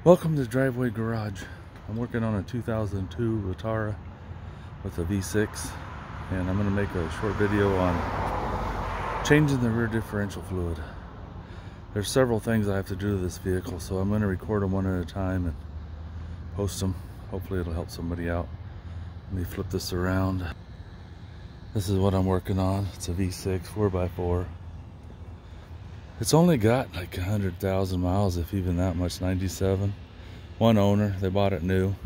Welcome to Driveway Garage. I'm working on a 2002 Vitara with a V6, and I'm going to make a short video on changing the rear differential fluid. There's several things I have to do to this vehicle, so I'm going to record them one at a time and post them. Hopefully it'll help somebody out. Let me flip this around. This is what I'm working on. It's a V6 4x4. It's only got like 100,000 miles, if even that much, 97. One owner, they bought it new.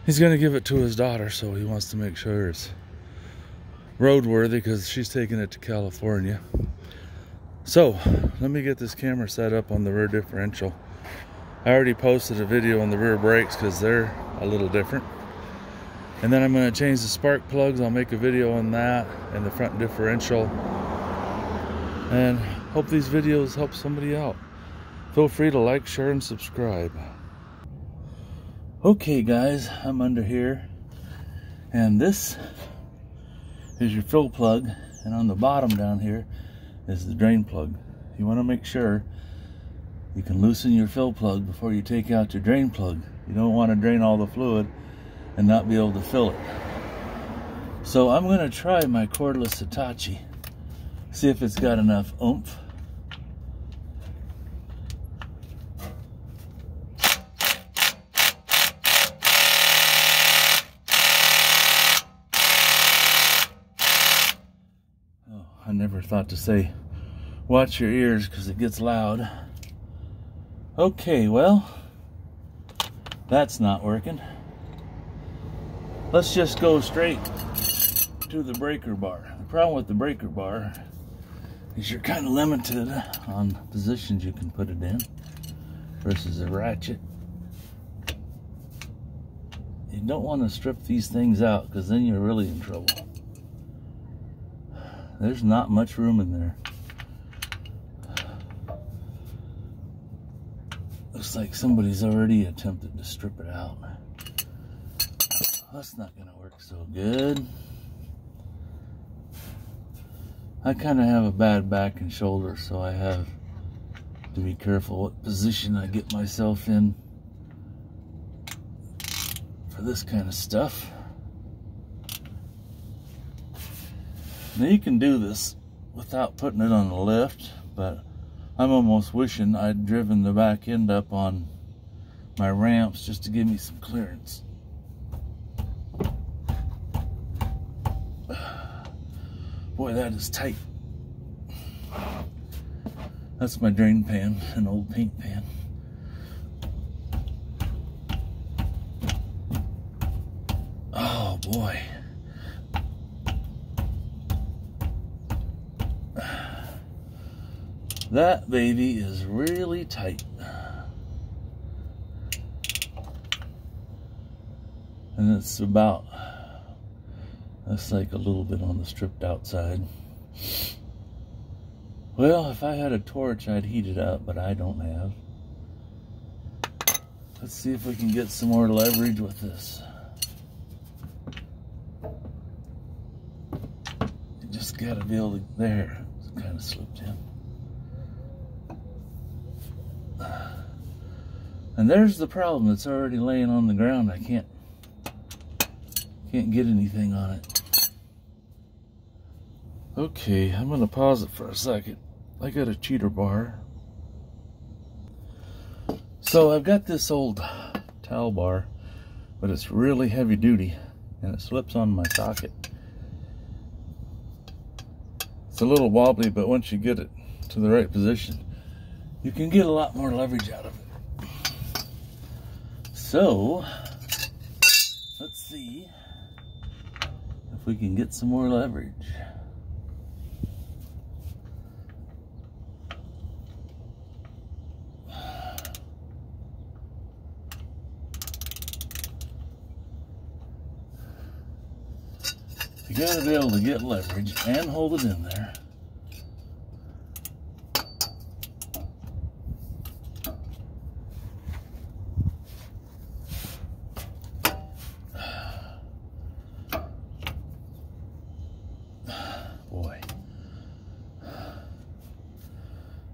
He's gonna give it to his daughter, so he wants to make sure it's roadworthy because she's taking it to California. So, let me get this camera set up on the rear differential. I already posted a video on the rear brakes because they're a little different. And then I'm gonna change the spark plugs. I'll make a video on that and the front differential. And hope these videos help somebody out. Feel free to like, share, and subscribe. Okay guys, I'm under here, and this is your fill plug, and on the bottom down here is the drain plug. You want to make sure you can loosen your fill plug before you take out your drain plug. You don't want to drain all the fluid and not be able to fill it. So I'm going to try my cordless Hitachi, see if it's got enough oomph. I never thought to say watch your ears because it gets loud. Okay, well, that's not working. Let's just go straight to the breaker bar. The problem with the breaker bar is you're kind of limited on positions you can put it in versus a ratchet. You don't want to strip these things out because then you're really in trouble. There's not much room in there. Looks like somebody's already attempted to strip it out. That's not gonna work so good. I kind of have a bad back and shoulder, so I have to be careful what position I get myself in for this kind of stuff. Now you can do this without putting it on the lift, but I'm almost wishing I'd driven the back end up on my ramps just to give me some clearance. Boy, that is tight. That's my drain pan, an old paint pan. Oh boy. That baby is really tight. And it's about, that's like a little bit on the stripped outside. Well, if I had a torch, I'd heat it up, but I don't have. Let's see if we can get some more leverage with this. You just gotta be able to, there, it kind of slipped in. And there's the problem. It's already laying on the ground. I can't get anything on it. Okay, I'm gonna pause it for a second. I got a cheater bar. So I've got this old towel bar, but it's really heavy duty and it slips on my socket. It's a little wobbly, but once you get it to the right position, you can get a lot more leverage out of it. So, let's see if we can get some more leverage. You gotta be able to get leverage and hold it in there. Boy,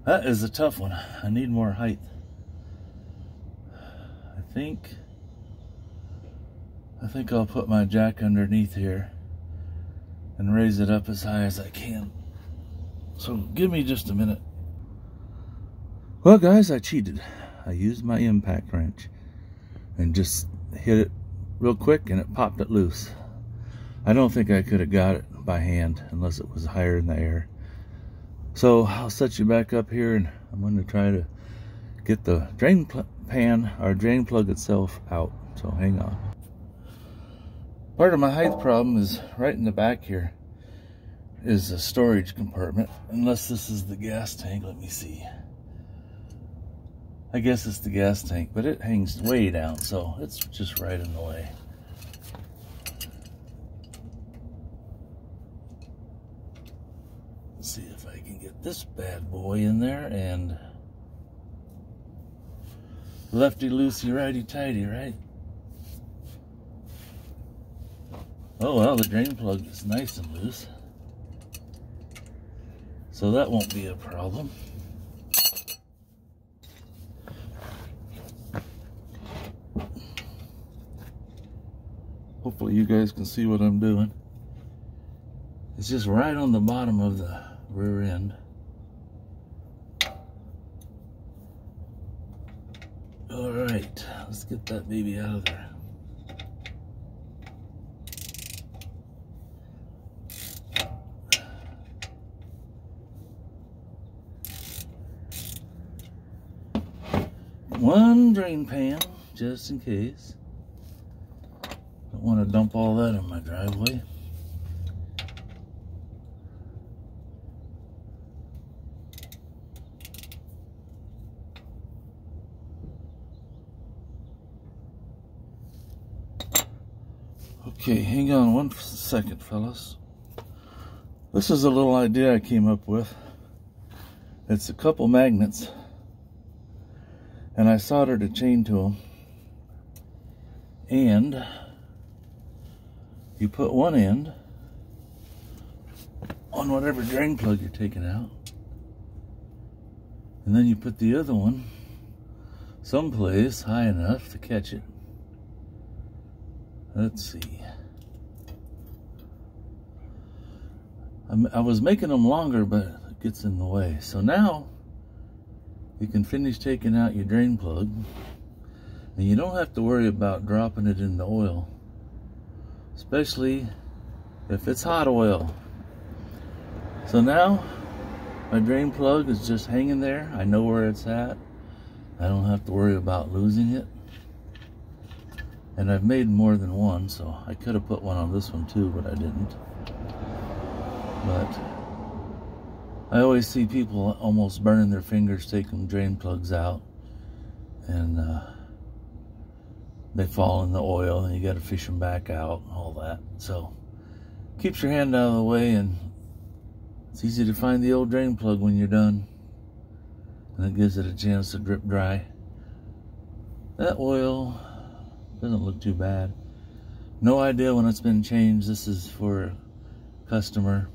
that is a tough one. I need more height. think I'll put my jack underneath here and raise it up as high as I can. So give me just a minute. Well guys, I cheated. I used my impact wrench and just hit it real quick and it popped it loose. I don't think I could have got it by hand unless it was higher in the air. So I'll set you back up here and I'm going to try to get the drain pan or drain plug itself out. So hang on. Part of my height problem is right in the back here is a storage compartment. Unless this is the gas tank, let me see. I guess it's the gas tank, but it hangs way down, so it's just right in the way. Let's see if I can get this bad boy in there and lefty loosey, righty tighty, right? Oh well, the drain plug is nice and loose, so that won't be a problem. Hopefully you guys can see what I'm doing. It's just right on the bottom of the rear end. Alright, let's get that baby out of there. One drain pan, just in case. Don't want to dump all that in my driveway. Okay, hang on one second, fellas. This is a little idea I came up with. It's a couple magnets, and I soldered a chain to them. And you put one end on whatever drain plug you're taking out, and then you put the other one someplace high enough to catch it. Let's see. I was making them longer, but it gets in the way. So now you can finish taking out your drain plug, and you don't have to worry about dropping it in the oil, especially if it's hot oil. So now my drain plug is just hanging there. I know where it's at. I don't have to worry about losing it. And I've made more than one, so I could have put one on this one too, but I didn't. But I always see people almost burning their fingers taking drain plugs out, and they fall in the oil and you got to fish them back out and all that. So keeps your hand out of the way, and it's easy to find the old drain plug when you're done, and it gives it a chance to drip dry. That oil doesn't look too bad. No idea when it's been changed. This is for a customer.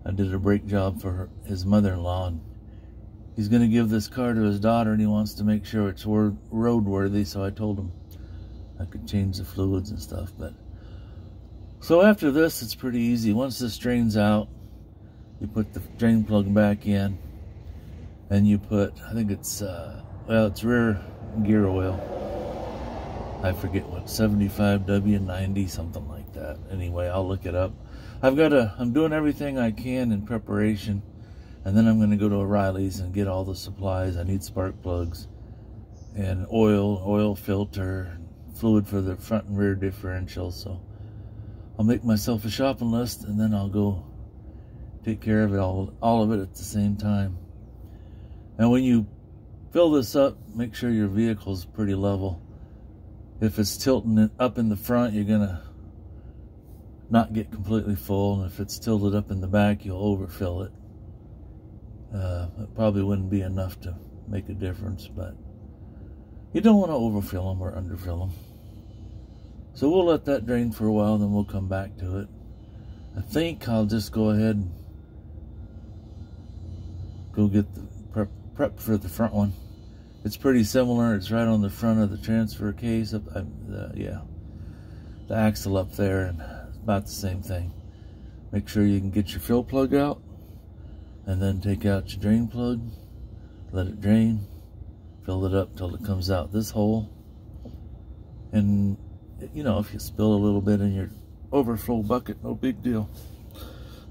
I did a brake job for his mother-in-law, and he's going to give this car to his daughter, and he wants to make sure it's roadworthy, so I told him I could change the fluids and stuff. But so after this, it's pretty easy. Once this drains out, you put the drain plug back in, and you put, I think it's well, it's rear gear oil. I forget what, 75W90, something like that. Anyway, I'll look it up. I'm doing everything I can in preparation, and then I'm going to go to O'Reilly's and get all the supplies. I need spark plugs and oil filter, fluid for the front and rear differential. So I'll make myself a shopping list, and then I'll go take care of it all of it at the same time. And when you fill this up, make sure your vehicle's pretty level. If it's tilting it up in the front, you're gonna not get completely full, and if it's tilted up in the back, you'll overfill it. It probably wouldn't be enough to make a difference, but you don't want to overfill them or underfill them. So we'll let that drain for a while, then we'll come back to it. I think I'll just go ahead and go get the prep for the front one, It's pretty similar. It's right on the front of the transfer case. Yeah, the axle up there, and it's about the same thing. Make sure you can get your fill plug out, and then take out your drain plug, let it drain, fill it up till it comes out this hole. And you know, if you spill a little bit in your overflow bucket, no big deal.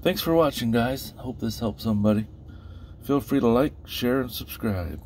Thanks for watching, guys. Hope this helps somebody. Feel free to like, share, and subscribe.